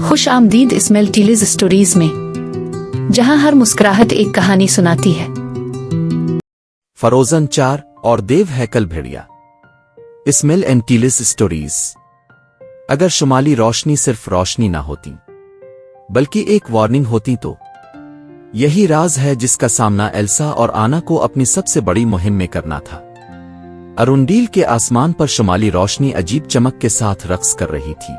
خوش آمدید smell ٹیلیز stories میں، جہاں ہر مسکراہٹ ایک کہانی سناتی ہے۔ فروزن 4 اور دیو ہیکل بھیڑیا، اسمیل اینڈ ٹیلیز اسٹوریز۔ اگر شمالی روشنی صرف روشنی نہ ہوتی بلکہ ایک وارننگ ہوتی تو یہی راز ہے جس کا سامنا ایلسا اور آنا کو اپنی سب سے بڑی مہم میں کرنا تھا۔ ارونڈیل کے آسمان پر شمالی روشنی عجیب چمک کے ساتھ رقص کر رہی تھی۔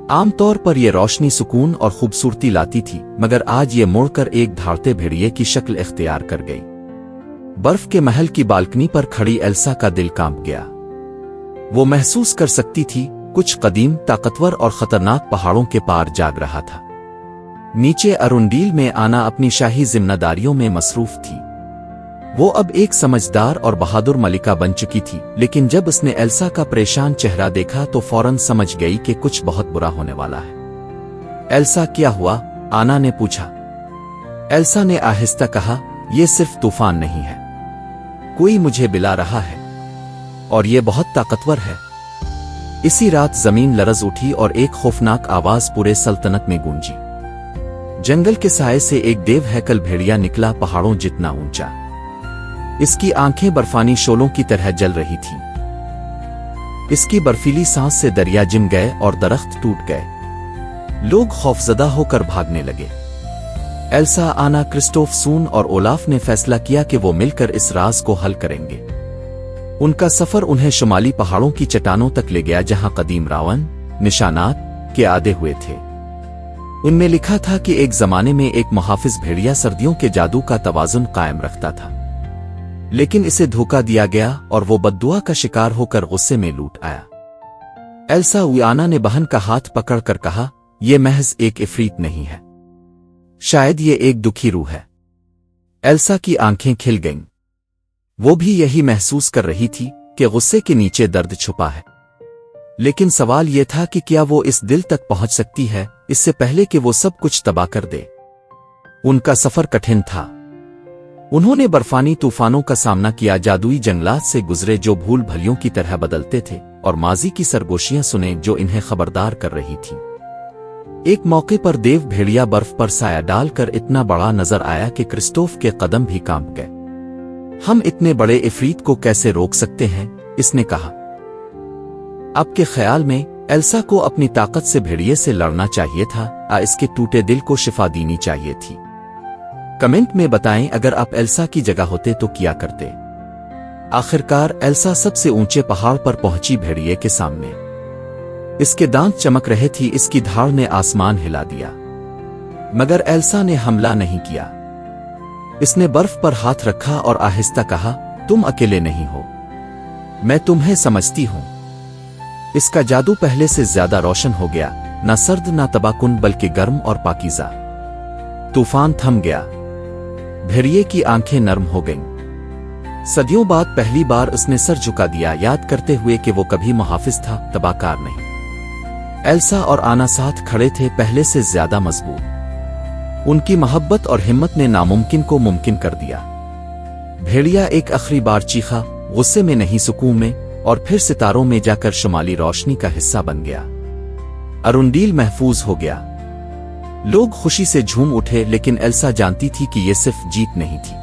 عام طور پر یہ روشنی سکون اور خوبصورتی لاتی تھی، مگر آج یہ مڑ کر ایک دھاڑتے بھیڑیے کی شکل اختیار کر گئی۔ برف کے محل کی بالکنی پر کھڑی ایلسا کا دل کانپ گیا۔ وہ محسوس کر سکتی تھی کچھ قدیم، طاقتور اور خطرناک پہاڑوں کے پار جاگ رہا تھا۔ نیچے ارونڈیل میں آنا اپنی شاہی ذمہ داریوں میں مصروف تھی۔ وہ اب ایک سمجھدار اور بہادر ملکہ بن چکی تھی، لیکن جب اس نے ایلسا کا پریشان چہرہ دیکھا تو فوراً سمجھ گئی کہ کچھ بہت برا ہونے والا ہے۔ ایلسا کیا ہوا؟ آنا نے پوچھا۔ ایلسا نے آہستہ کہا، یہ صرف طوفان نہیں ہے، کوئی مجھے بلا رہا ہے اور یہ بہت طاقتور ہے۔ اسی رات زمین لرز اٹھی اور ایک خوفناک آواز پورے سلطنت میں گونجی۔ جنگل کے سائے سے ایک دیو ہیکل بھیڑیا نکلا، پہاڑوں جتنا اونچا۔ اس کی آنکھیں برفانی شولوں کی طرح جل رہی تھیں۔ اس کی برفیلی سانس سے دریا جم گئے اور درخت ٹوٹ گئے۔ لوگ خوفزدہ ہو کر بھاگنے لگے۔ ایلسا، آنا، کرسٹوف سون اور اولاف نے فیصلہ کیا کہ وہ مل کر اس راز کو حل کریں گے۔ ان کا سفر انہیں شمالی پہاڑوں کی چٹانوں تک لے گیا، جہاں قدیم راون نشانات کے آدے ہوئے تھے۔ ان میں لکھا تھا کہ ایک زمانے میں ایک محافظ بھیڑیا سردیوں کے جادو کا توازن قائم رکھتا تھا، لیکن اسے دھوکہ دیا گیا اور وہ بددعا کا شکار ہو کر غصے میں لوٹ آیا۔ ایلسا آنا نے بہن کا ہاتھ پکڑ کر کہا، یہ محض ایک عفریت نہیں ہے، شاید یہ ایک دکھی روح ہے۔ ایلسا کی آنکھیں کھل گئیں۔ وہ بھی یہی محسوس کر رہی تھی کہ غصے کے نیچے درد چھپا ہے، لیکن سوال یہ تھا کہ کیا وہ اس دل تک پہنچ سکتی ہے اس سے پہلے کہ وہ سب کچھ تباہ کر دے۔ ان کا سفر کٹھن تھا۔ انہوں نے برفانی طوفانوں کا سامنا کیا، جادوئی جنگلات سے گزرے جو بھول بھلیوں کی طرح بدلتے تھے، اور ماضی کی سرگوشیاں سنیں جو انہیں خبردار کر رہی تھیں۔ ایک موقع پر دیو بھیڑیا برف پر سایہ ڈال کر اتنا بڑا نظر آیا کہ کرسٹوف کے قدم بھی کانپ گئے۔ ہم اتنے بڑے عفریت کو کیسے روک سکتے ہیں؟ اس نے کہا۔ آپ کے خیال میں ایلسا کو اپنی طاقت سے بھیڑیے سے لڑنا چاہیے تھا، اس کے ٹوٹے دل کو شفا دینی چاہیے تھی؟ کمنٹ میں بتائیں اگر آپ ایلسا کی جگہ ہوتے تو کیا کرتے۔ آخرکار ایلسا سب سے اونچے پہاڑ پر پہنچی بھیڑیے کے سامنے۔ اس کے دانت چمک رہے تھی، اس کی دھاڑ نے آسمان ہلا دیا، مگر ایلسا نے حملہ نہیں کیا۔ اس نے برف پر ہاتھ رکھا اور آہستہ کہا، تم اکیلے نہیں ہو، میں تمہیں سمجھتی ہوں۔ اس کا جادو پہلے سے زیادہ روشن ہو گیا، نہ سرد نہ تباکن بلکہ گرم اور پاکیزہ۔ طوفان تھم گیا، بھیڑیے کی آنکھیں نرم ہو گئیں۔ صدیوں بعد پہلی بار اس نے سر جھکا دیا، یاد کرتے ہوئے کہ وہ کبھی محافظ تھا، تباہ کار نہیں۔ ایلسا اور آنا ساتھ کھڑے تھے، پہلے سے زیادہ مضبوط۔ ان کی محبت اور ہمت نے ناممکن کو ممکن کر دیا۔ بھیڑیا ایک آخری بار چیخا، غصے میں نہیں سکون میں، اور پھر ستاروں میں جا کر شمالی روشنی کا حصہ بن گیا۔ ارونڈیل محفوظ ہو گیا۔ لوگ خوشی سے جھوم اٹھے، لیکن ایلسا جانتی تھی کہ یہ صرف جیت نہیں تھی،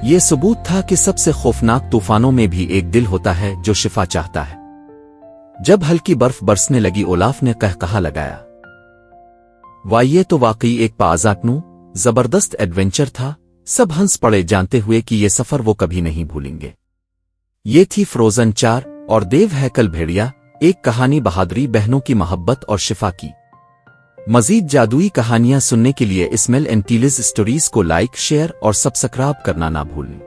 یہ ثبوت تھا کہ سب سے خوفناک طوفانوں میں بھی ایک دل ہوتا ہے جو شفا چاہتا ہے۔ جب ہلکی برف برسنے لگی، اولاف نے قہقہا لگایا، واہ، یہ تو واقعی ایک پازاکنو زبردست ایڈونچر تھا۔ سب ہنس پڑے، جانتے ہوئے کہ یہ سفر وہ کبھی نہیں بھولیں گے۔ یہ تھی فروزن 4 اور دیو ہیکل بھیڑیا، ایک کہانی بہادری، بہنوں کی محبت اور شفا کی۔ مزید جادوئی کہانیاں سننے کے لیے اسمیل اینڈ ٹیلیز اسٹوریز کو لائک، شیئر اور سبسکرائب کرنا نہ بھولیں۔